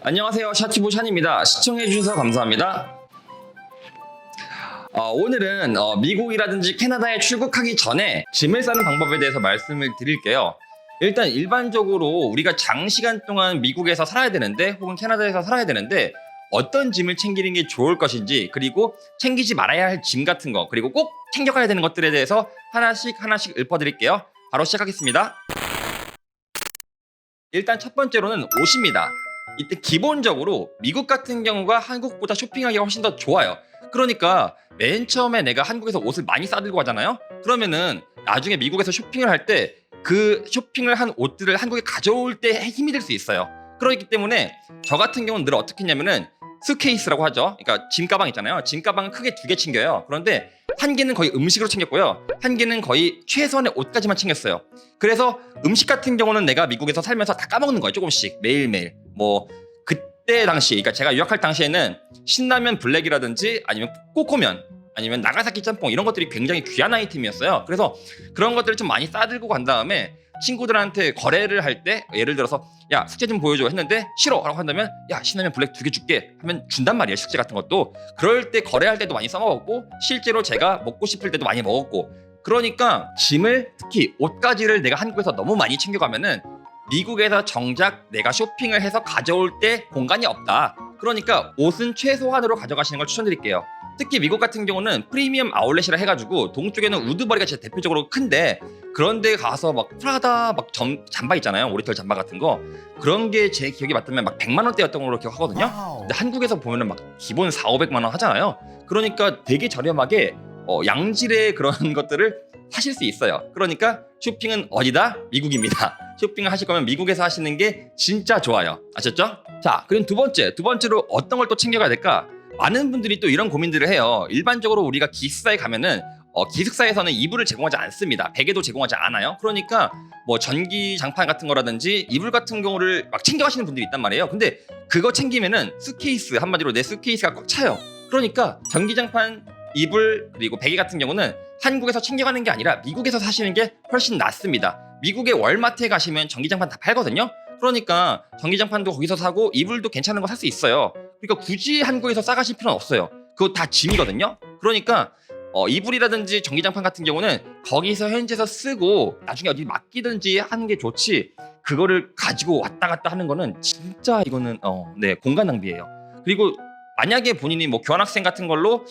안녕하세요. 샤튜브 샨입니다. 시청해주셔서 감사합니다. 오늘은 미국이라든지 캐나다에 출국하기 전에 짐을 싸는 방법에 대해서 말씀을 드릴게요. 일단 일반적으로 우리가 장시간 동안 미국에서 살아야 되는데 혹은 캐나다에서 살아야 되는데 어떤 짐을 챙기는 게 좋을 것인지, 그리고 챙기지 말아야 할 짐 같은 거, 그리고 꼭 챙겨가야 되는 것들에 대해서 하나씩 읊어드릴게요. 바로 시작하겠습니다. 일단 첫 번째로는 옷입니다. 이때 기본적으로 미국 같은 경우가 한국보다 쇼핑하기가 훨씬 더 좋아요. 그러니까 맨 처음에 내가 한국에서 옷을 많이 싸들고 가잖아요. 그러면은 나중에 미국에서 쇼핑을 할 때 그 쇼핑을 한 옷들을 한국에 가져올 때 힘이 들 수 있어요. 그렇기 때문에 저 같은 경우는 늘 어떻게 했냐면은 수케이스라고 하죠. 그러니까 짐 가방 있잖아요. 짐 가방은 크게 2개 챙겨요. 그런데 한 개는 거의 음식으로 챙겼고요. 한 개는 거의 최소한의 옷까지만 챙겼어요. 그래서 음식 같은 경우는 내가 미국에서 살면서 다 까먹는 거예요. 조금씩 매일매일. 그때 당시, 그러니까 제가 유학할 당시에는 신라면 블랙이라든지 아니면 꼬꼬면 아니면 나가사키 짬뽕 이런 것들이 굉장히 귀한 아이템이었어요. 그래서 그런 것들을 좀 많이 싸들고 간 다음에 친구들한테 거래를 할 때 예를 들어서 야 숙제 좀 보여줘 했는데 싫어 라고 한다면 야 신라면 블랙 2개 줄게 하면 준단 말이에요. 숙제 같은 것도. 그럴 때 거래할 때도 많이 써먹었고 실제로 제가 먹고 싶을 때도 많이 먹었고. 그러니까 짐을, 특히 옷가지를 내가 한국에서 너무 많이 챙겨가면은 미국에서 정작 내가 쇼핑을 해서 가져올 때 공간이 없다. 그러니까 옷은 최소한으로 가져가시는 걸 추천드릴게요. 특히 미국 같은 경우는 프리미엄 아울렛이라 해가지고 동쪽에는 우드버리가 진짜 대표적으로 큰데, 그런데 가서 막 프라다 막 잠바 있잖아요. 오리털 잠바 같은 거. 그런 게 제 기억이 맞다면 막 100만 원대였던 걸로 기억하거든요. 근데 한국에서 보면은 막 기본 4,500만 원 하잖아요. 그러니까 되게 저렴하게 양질의 그런 것들을 하실 수 있어요. 그러니까 쇼핑은 어디다? 미국입니다. 쇼핑을 하실 거면 미국에서 하시는 게 진짜 좋아요. 아셨죠? 자, 그럼 두 번째로 어떤 걸 또 챙겨가야 될까? 많은 분들이 또 이런 고민들을 해요. 일반적으로 우리가 기숙사에 가면은 기숙사에서는 이불을 제공하지 않습니다. 베개도 제공하지 않아요. 그러니까 뭐 전기장판 같은 거라든지 이불 같은 경우를 막 챙겨가시는 분들이 있단 말이에요. 근데 그거 챙기면은 수케이스, 한마디로 내 수케이스가 꽉 차요. 그러니까 전기장판, 이불, 그리고 베개 같은 경우는 한국에서 챙겨가는 게 아니라 미국에서 사시는 게 훨씬 낫습니다. 미국의 월마트에 가시면 전기장판 다 팔거든요. 그러니까 전기장판도 거기서 사고 이불도 괜찮은 거 살 수 있어요. 그러니까 굳이 한국에서 싸가실 필요는 없어요. 그거 다 짐이거든요. 그러니까 이불이라든지 전기장판 같은 경우는 거기서 현지에서 쓰고 나중에 어디 맡기든지 하는 게 좋지, 그거를 가지고 왔다 갔다 하는 거는 진짜 이거는 공간 낭비예요. 그리고 만약에 본인이 뭐 교환학생 같은 걸로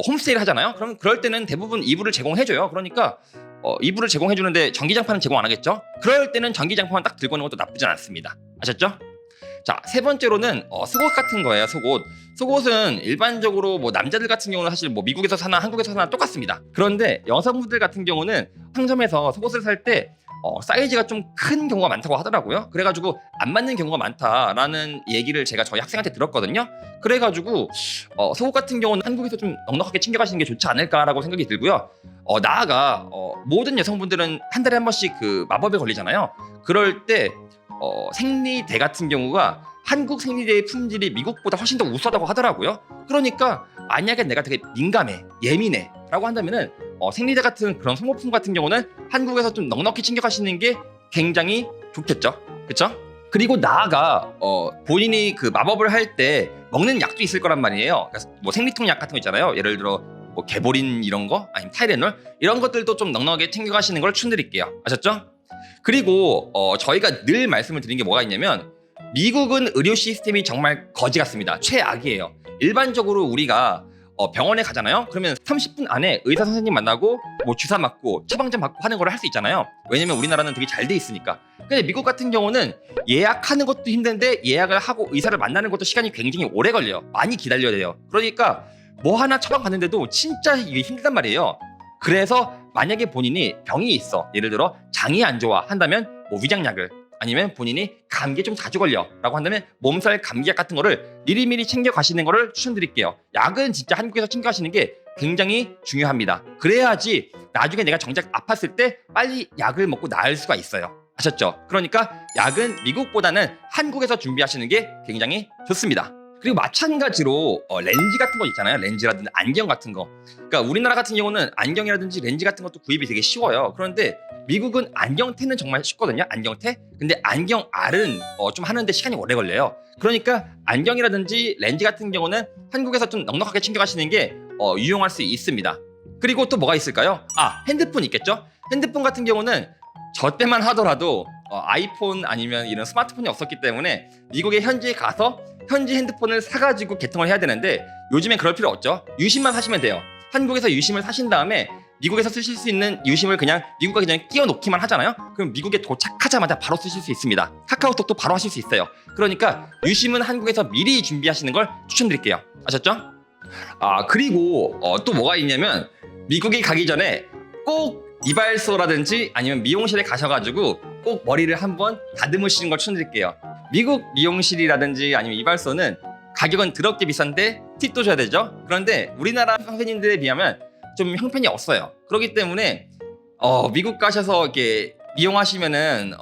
홈스테이를 하잖아요. 그럼 그럴 때는 대부분 이불을 제공해줘요. 그러니까 이불을 제공해주는데 전기장판은 제공 안 하겠죠? 그럴 때는 전기장판만 딱 들고 오는 것도 나쁘진 않습니다. 아셨죠? 자, 세 번째로는 속옷 같은 거예요. 속옷은 일반적으로 뭐 남자들 같은 경우는 사실 뭐 미국에서 사나 한국에서 사나 똑같습니다. 그런데 여성분들 같은 경우는 상점에서 속옷을 살 때 사이즈가 좀 큰 경우가 많다고 하더라고요. 그래가지고 안 맞는 경우가 많다라는 얘기를 제가 저희 학생한테 들었거든요. 그래가지고 속옷 같은 경우는 한국에서 좀 넉넉하게 챙겨가시는 게 좋지 않을까라고 생각이 들고요. 나아가 모든 여성분들은 한 달에 한 번씩 그 마법에 걸리잖아요. 그럴 때 생리대 같은 경우가 한국 생리대의 품질이 미국보다 훨씬 더 우수하다고 하더라고요. 그러니까 만약에 내가 되게 민감해, 예민해 라고 한다면은 생리대 같은 그런 소모품 같은 경우는 한국에서 좀 넉넉히 챙겨가시는 게 굉장히 좋겠죠. 그쵸? 그리고 나아가 본인이 그 마법을 할 때 먹는 약도 있을 거란 말이에요. 그래서 뭐 생리통 약 같은 거 있잖아요. 예를 들어 뭐 개보린 이런 거, 아니면 타이레놀 이런 것들도 좀 넉넉하게 챙겨가시는 걸 추천드릴게요. 아셨죠? 그리고 저희가 늘 말씀을 드린 게 뭐가 있냐면 미국은 의료 시스템이 정말 거지 같습니다. 최악이에요. 일반적으로 우리가 병원에 가잖아요. 그러면 30분 안에 의사 선생님 만나고 뭐 주사 맞고 처방전 받고 하는 걸 할 수 있잖아요. 왜냐면 우리나라는 되게 잘 돼 있으니까. 근데 미국 같은 경우는 예약하는 것도 힘든데 예약을 하고 의사를 만나는 것도 시간이 굉장히 오래 걸려요. 많이 기다려야 돼요. 그러니까 뭐 하나 처방 받는데도 진짜 이게 힘들단 말이에요. 그래서 만약에 본인이 병이 있어, 예를 들어 장이 안 좋아 한다면 뭐 위장약을, 아니면 본인이 감기에 좀 자주 걸려 라고 한다면 몸살 감기약 같은 거를 미리미리 챙겨 가시는 거를 추천드릴게요. 약은 진짜 한국에서 챙겨 가시는 게 굉장히 중요합니다. 그래야지 나중에 내가 정작 아팠을 때 빨리 약을 먹고 나을 수가 있어요. 아셨죠? 그러니까 약은 미국보다는 한국에서 준비하시는 게 굉장히 좋습니다. 그리고 마찬가지로 렌즈 같은 거 있잖아요. 렌즈라든지 안경 같은 거. 그러니까 우리나라 같은 경우는 안경이라든지 렌즈 같은 것도 구입이 되게 쉬워요. 그런데 미국은 안경테는 정말 쉽거든요. 안경테. 근데 안경 알은 좀 하는데 시간이 오래 걸려요. 그러니까 안경이라든지 렌즈 같은 경우는 한국에서 좀 넉넉하게 챙겨가시는 게 유용할 수 있습니다. 그리고 또 뭐가 있을까요? 핸드폰 있겠죠? 핸드폰 같은 경우는 저 때만 하더라도 아이폰 아니면 이런 스마트폰이 없었기 때문에 미국에 현지에 가서 현지 핸드폰을 사가지고 개통을 해야 되는데 요즘엔 그럴 필요 없죠. 유심만 사시면 돼요. 한국에서 유심을 사신 다음에 미국에서 쓰실 수 있는 유심을 그냥 미국 가기 전에 끼워 놓기만 하잖아요. 그럼 미국에 도착하자마자 바로 쓰실 수 있습니다. 카카오톡도 바로 하실 수 있어요. 그러니까 유심은 한국에서 미리 준비하시는 걸 추천드릴게요. 아셨죠? 그리고 또 뭐가 있냐면 미국에 가기 전에 꼭 이발소라든지 아니면 미용실에 가셔가지고 꼭 머리를 한번 다듬으시는 걸 추천드릴게요. 미국 미용실이라든지 아니면 이발소는 가격은 더럽게 비싼데 팁도 줘야 되죠. 그런데 우리나라 선생님들에 비하면 좀 형편이 없어요. 그렇기 때문에 미국 가셔서 이렇게 미용하시면은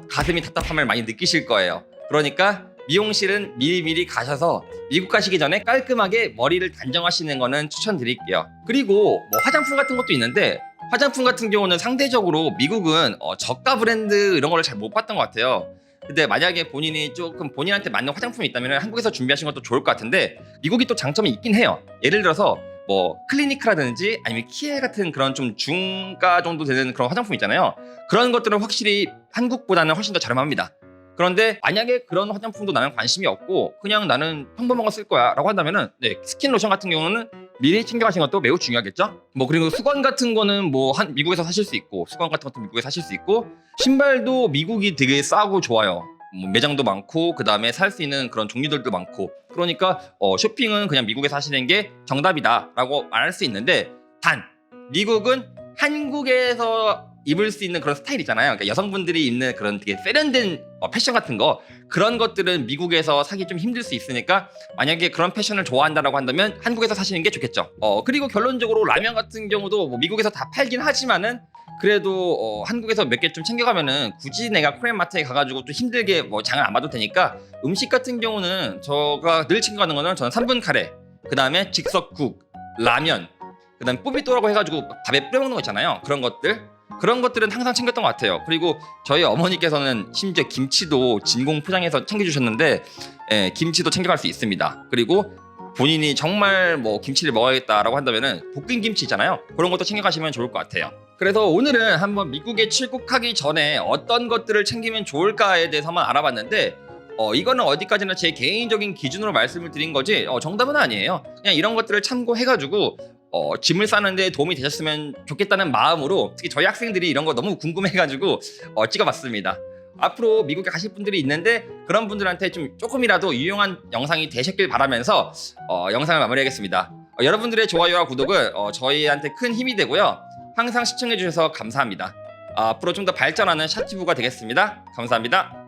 가슴이 답답함을 많이 느끼실 거예요. 그러니까 미용실은 미리미리 가셔서 미국 가시기 전에 깔끔하게 머리를 단정하시는 거는 추천드릴게요. 그리고 뭐 화장품 같은 것도 있는데 화장품 같은 경우는 상대적으로 미국은 저가 브랜드 이런 거를 잘 못 봤던 것 같아요. 근데 만약에 본인이 조금 본인한테 맞는 화장품이 있다면 한국에서 준비하시는 것도 좋을 것 같은데 미국이 또 장점이 있긴 해요. 예를 들어서 뭐 클리니크라든지 아니면 키엘 같은 그런 좀 중가 정도 되는 그런 화장품 있잖아요. 그런 것들은 확실히 한국보다는 훨씬 더 저렴합니다. 그런데 만약에 그런 화장품도 나는 관심이 없고 그냥 나는 평범한 거 쓸 거야 라고 한다면은 스킨 로션 같은 경우는 미리 챙겨가시는 것도 매우 중요하겠죠. 뭐 그리고 수건 같은 거는 뭐 미국에서 사실 수 있고 수건 같은 것도 미국에서 사실 수 있고 신발도 미국이 되게 싸고 좋아요. 뭐 매장도 많고 그 다음에 살 수 있는 그런 종류들도 많고 그러니까 쇼핑은 그냥 미국에서 하시는 게 정답이다 라고 말할 수 있는데 단 미국은 한국에서 입을 수 있는 그런 스타일 있잖아요. 그러니까 여성분들이 입는 그런 되게 세련된 패션 같은 거 그런 것들은 미국에서 사기 좀 힘들 수 있으니까 만약에 그런 패션을 좋아한다라고 한다면 한국에서 사시는 게 좋겠죠. 그리고 결론적으로 라면 같은 경우도 뭐 미국에서 다 팔긴 하지만은 그래도 한국에서 몇 개 좀 챙겨가면은 굳이 내가 코리안마트에 가가지고 또 힘들게 뭐 장을 안 봐도 되니까 음식 같은 경우는 제가 늘 챙겨가는 거는 저는 3분 카레 그 다음에 즉석국 라면 그 다음에 뿌비또라고 해가지고 밥에 뿌려 먹는 거 있잖아요. 그런 것들은 항상 챙겼던 것 같아요. 그리고 저희 어머니께서는 심지어 김치도 진공 포장해서 챙겨주셨는데 김치도 챙겨갈 수 있습니다. 그리고 본인이 정말 뭐 김치를 먹어야겠다라고 한다면은 볶은 김치 있잖아요. 그런 것도 챙겨가시면 좋을 것 같아요. 그래서 오늘은 한번 미국에 출국하기 전에 어떤 것들을 챙기면 좋을까에 대해서만 알아봤는데 이거는 어디까지나 제 개인적인 기준으로 말씀을 드린 거지 정답은 아니에요. 그냥 이런 것들을 참고해가지고 짐을 싸는데 도움이 되셨으면 좋겠다는 마음으로 특히 저희 학생들이 이런 거 너무 궁금해가지고 찍어봤습니다. 앞으로 미국에 가실 분들이 있는데 그런 분들한테 좀 조금이라도 유용한 영상이 되셨길 바라면서 영상을 마무리하겠습니다. 여러분들의 좋아요와 구독은 저희한테 큰 힘이 되고요. 항상 시청해주셔서 감사합니다. 앞으로 좀 더 발전하는 샷튜브가 되겠습니다. 감사합니다.